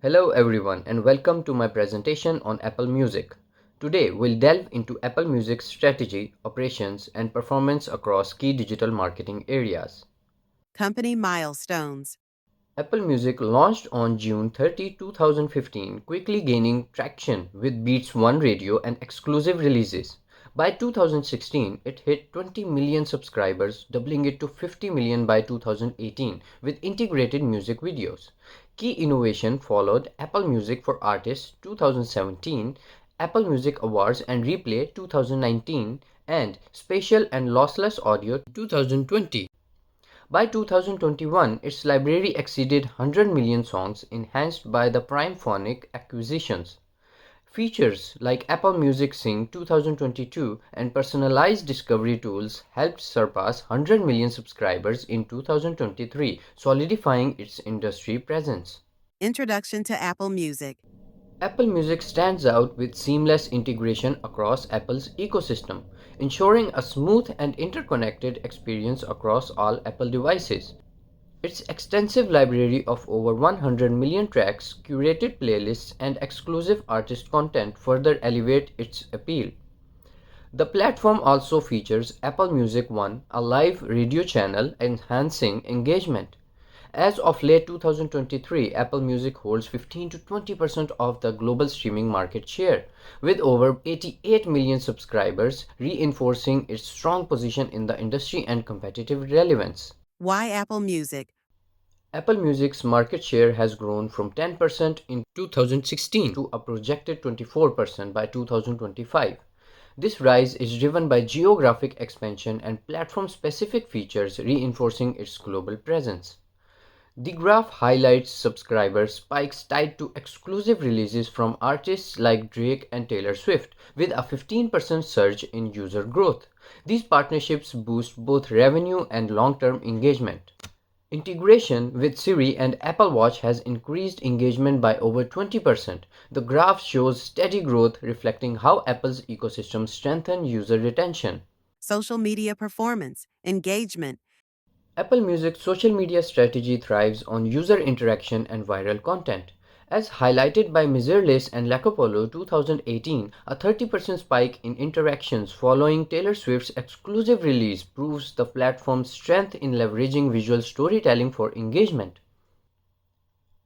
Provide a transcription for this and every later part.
Hello everyone and welcome to my presentation on Apple Music. Today we'll delve into Apple Music's strategy, operations and performance across key digital marketing areas. Company milestones. Apple Music launched on June 30, 2015, quickly gaining traction with Beats One Radio and exclusive releases. By 2016, it hit 20 million subscribers, doubling it to 50 million by 2018 with integrated music videos. Key innovation followed Apple Music for Artists 2017, Apple Music Awards and Replay 2019, and Spatial and Lossless Audio 2020. By 2021, its library exceeded 100 million songs enhanced by the PrimePhonic acquisitions. Features like Apple Music Sync 2022 and personalized discovery tools helped surpass 100 million subscribers in 2023, solidifying its industry presence. Introduction to Apple Music. Apple Music stands out with seamless integration across Apple's ecosystem, ensuring a smooth and interconnected experience across all Apple devices. Its extensive library of over 100 million tracks, curated playlists, and exclusive artist content further elevate its appeal. The platform also features Apple Music One, a live radio channel enhancing engagement. As of late 2023, Apple Music holds 15 to 20% of the global streaming market share, with over 88 million subscribers, reinforcing its strong position in the industry and competitive relevance. Why Apple Music? Apple Music's market share has grown from 10% in 2016 to a projected 24% by 2025. This rise is driven by geographic expansion and platform-specific features reinforcing its global presence. The graph highlights subscriber spikes tied to exclusive releases from artists like Drake and Taylor Swift, with a 15% surge in user growth. These partnerships boost both revenue and long-term engagement. Integration with Siri and Apple Watch has increased engagement by over 20%. The graph shows steady growth, reflecting how Apple's ecosystem strengthens user retention. Social media performance. Engagement. Apple Music's social media strategy thrives on user interaction and viral content. As highlighted by Mizerlis and Lacopolo 2018, a 30% spike in interactions following Taylor Swift's exclusive release proves the platform's strength in leveraging visual storytelling for engagement.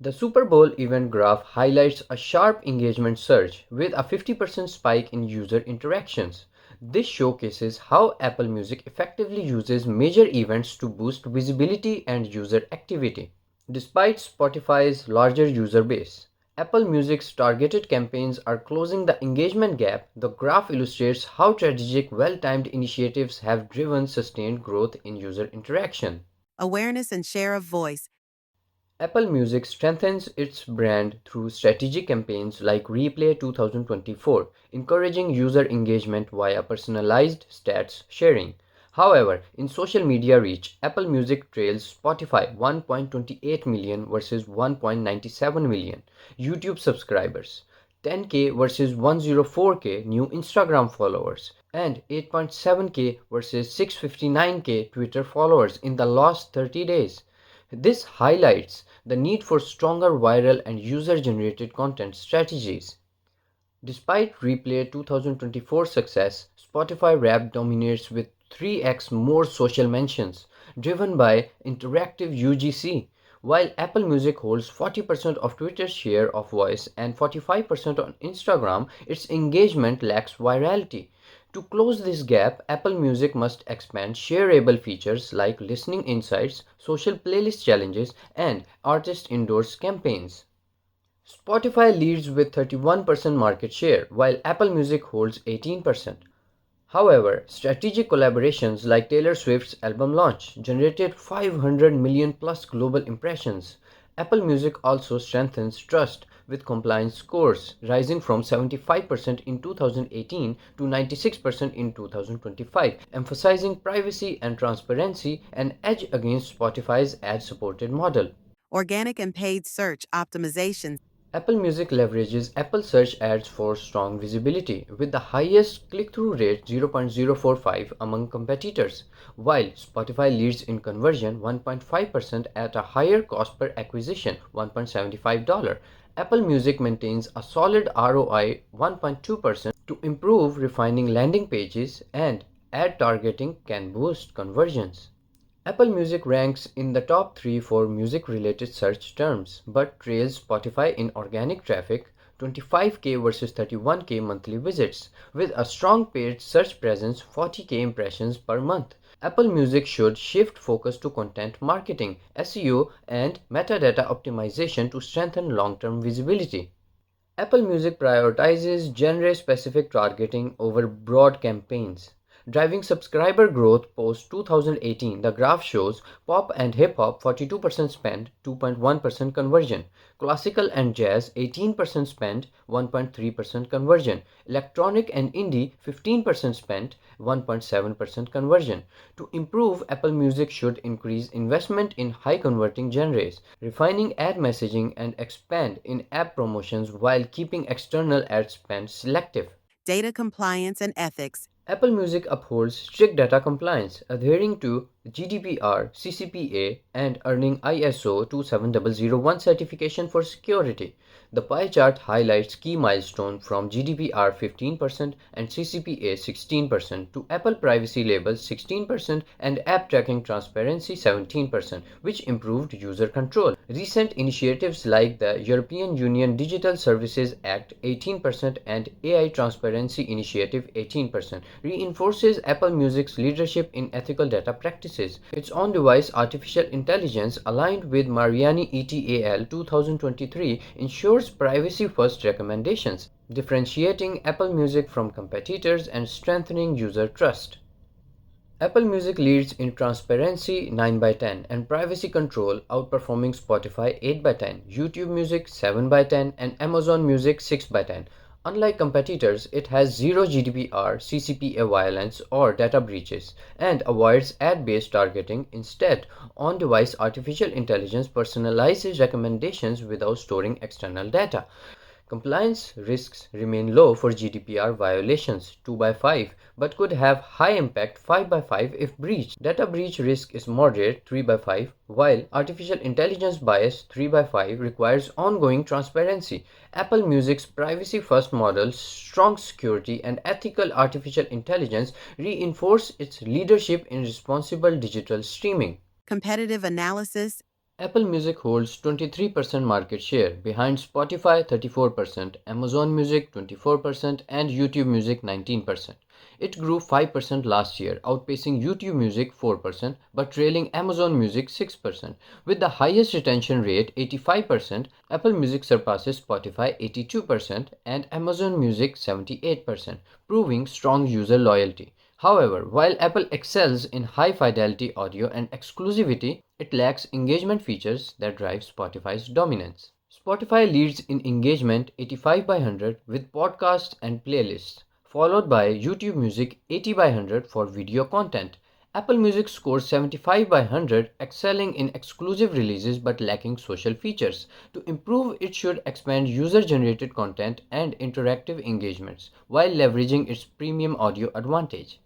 The Super Bowl event graph highlights a sharp engagement surge, with a 50% spike in user interactions. This showcases how Apple Music effectively uses major events to boost visibility and user activity. Despite Spotify's larger user base, Apple Music's targeted campaigns are closing the engagement gap. The graph illustrates how strategic, well-timed initiatives have driven sustained growth in user interaction. Awareness and share of voice. Apple Music strengthens its brand through strategic campaigns like Replay 2024, encouraging user engagement via personalized stats sharing. However, in social media reach, Apple Music trails Spotify 1.28 million versus 1.97 million YouTube subscribers, 10K versus 104K new Instagram followers, and 8.7K versus 659K Twitter followers in the last 30 days. This highlights the need for stronger viral and user-generated content strategies. Despite Replay 2024 success, Spotify Wrapped dominates with 3x more social mentions, driven by interactive UGC, while Apple Music holds 40% of Twitter's share of voice and 45% on Instagram. Its engagement lacks virality. To close this gap, Apple Music must expand shareable features like listening insights, social playlist challenges, and artist-endorsed campaigns. Spotify leads with 31% market share, while Apple Music holds 18%. However, strategic collaborations like Taylor Swift's album launch generated 500 million plus global impressions. Apple Music also strengthens trust with compliance scores rising from 75% in 2018 to 96% in 2025, emphasizing privacy and transparency, an edge against Spotify's ad-supported model. Organic and paid search optimization. Apple Music leverages Apple search ads for strong visibility, with the highest click-through rate 0.045 among competitors, while Spotify leads in conversion 1.5% at a higher cost per acquisition $1.75. Apple Music maintains a solid ROI 1.2% to improve refining landing pages, and ad targeting can boost conversions. Apple Music ranks in the top 3 for music-related search terms, but trails Spotify in organic traffic, 25K versus 31K monthly visits, with a strong paid search presence, 40K impressions per month. Apple Music should shift focus to content marketing, SEO, and metadata optimization to strengthen long-term visibility. Apple Music prioritizes genre-specific targeting over broad campaigns, driving subscriber growth post 2018. The graph shows pop and hip hop 42% spend, 2.1% conversion, classical and jazz 18% spend, 1.3% conversion, electronic and indie 15% spend, 1.7% conversion. To improve, Apple Music should increase investment in high converting genres, refining ad messaging, and expand in app promotions while keeping external ad spend selective. Data compliance and ethics. Apple Music upholds strict data compliance, adhering to GDPR, CCPA, and earning ISO 27001 certification for security. The pie chart highlights key milestones from GDPR 15% and CCPA 16% to Apple Privacy Labels 16% and App Tracking Transparency 17%, which improved user control. Recent initiatives like the European Union Digital Services Act 18% and AI Transparency Initiative 18% reinforces Apple Music's leadership in ethical data practices. Its on-device artificial intelligence, aligned with Mariani ETAL 2023, ensures privacy-first recommendations, differentiating Apple Music from competitors and strengthening user trust. Apple Music leads in transparency 9 by 10 and privacy control, outperforming Spotify 8 by 10, YouTube Music 7 by 10, and Amazon Music 6 by 10. Unlike competitors, it has zero GDPR, CCPA violence, or data breaches, and avoids ad-based targeting. Instead, on-device artificial intelligence personalizes recommendations without storing external data. Compliance risks remain low for GDPR violations 2 by 5, but could have high impact 5 by 5 if breached. Data breach risk is moderate 3 by 5, while artificial intelligence bias 3 by 5 requires ongoing transparency. Apple Music's privacy-first model, strong security, and ethical artificial intelligence reinforce its leadership in responsible digital streaming. Competitive analysis. Apple Music holds 23% market share, behind Spotify 34%, Amazon Music 24%, and YouTube Music 19%. It grew 5% last year, outpacing YouTube Music 4% but trailing Amazon Music 6%. With the highest retention rate 85%, Apple Music surpasses Spotify 82% and Amazon Music 78%, proving strong user loyalty. However, while Apple excels in high-fidelity audio and exclusivity, it lacks engagement features that drive Spotify's dominance. Spotify leads in engagement 85 by 100 with podcasts and playlists, followed by YouTube Music 80 by 100 for video content. Apple Music scores 75 by 100, excelling in exclusive releases but lacking social features. To improve, it should expand user-generated content and interactive engagements while leveraging its premium audio advantage.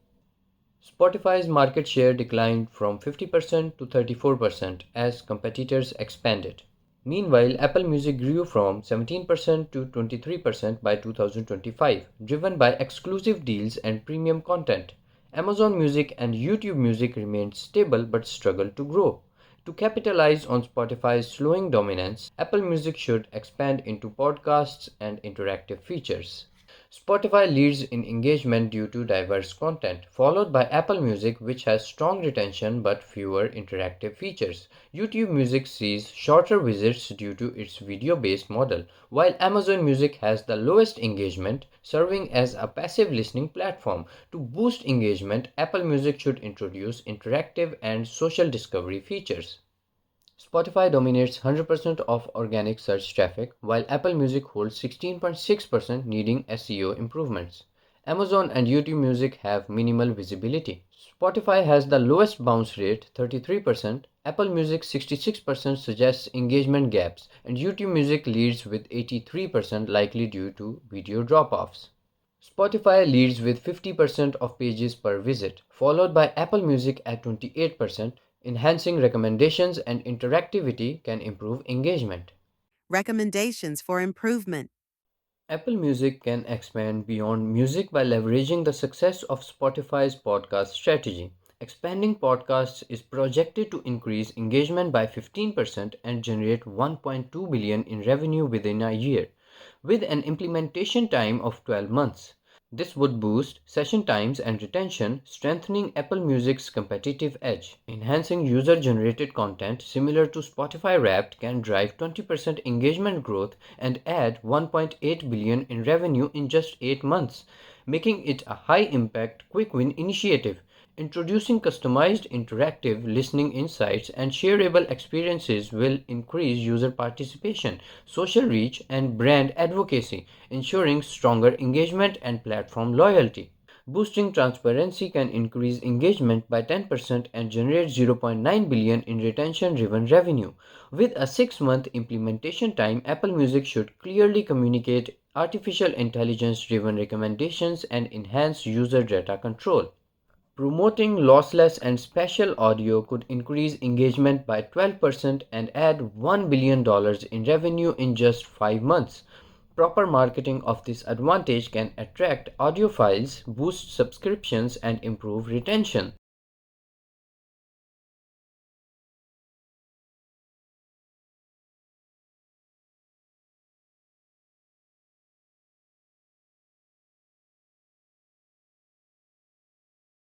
Spotify's market share declined from 50% to 34% as competitors expanded. Meanwhile, Apple Music grew from 17% to 23% by 2025, driven by exclusive deals and premium content. Amazon Music and YouTube Music remained stable but struggled to grow. To capitalize on Spotify's slowing dominance, Apple Music should expand into podcasts and interactive features. Spotify leads in engagement due to diverse content, followed by Apple Music, which has strong retention but fewer interactive features. YouTube Music sees shorter visits due to its video-based model, while Amazon Music has the lowest engagement, serving as a passive listening platform. To boost engagement, Apple Music should introduce interactive and social discovery features. Spotify dominates 100% of organic search traffic, while Apple Music holds 16.6%, needing SEO improvements. Amazon and YouTube Music have minimal visibility. Spotify has the lowest bounce rate, 33%, Apple Music 66% suggests engagement gaps, and YouTube Music leads with 83% likely due to video drop-offs. Spotify leads with 50% of pages per visit, followed by Apple Music at 28%. Enhancing recommendations and interactivity can improve engagement. Recommendations for improvement. Apple Music can expand beyond music by leveraging the success of Spotify's podcast strategy. Expanding podcasts is projected to increase engagement by 15% and generate 1.2 billion in revenue within a year, with an implementation time of 12 months. This would boost session times and retention, strengthening Apple Music's competitive edge. Enhancing user-generated content similar to Spotify Wrapped can drive 20% engagement growth and add 1.8 billion in revenue in just 8 months, making it a high-impact, quick-win initiative. Introducing customized interactive listening insights and shareable experiences will increase user participation, social reach, and brand advocacy, ensuring stronger engagement and platform loyalty. Boosting transparency can increase engagement by 10% and generate 0.9 billion in retention-driven revenue. With a 6-month implementation time, Apple Music should clearly communicate artificial intelligence-driven recommendations and enhance user data control. Promoting lossless and spatial audio could increase engagement by 12% and add $1 billion in revenue in just 5 months. Proper marketing of this advantage can attract audiophiles, boost subscriptions, and improve retention.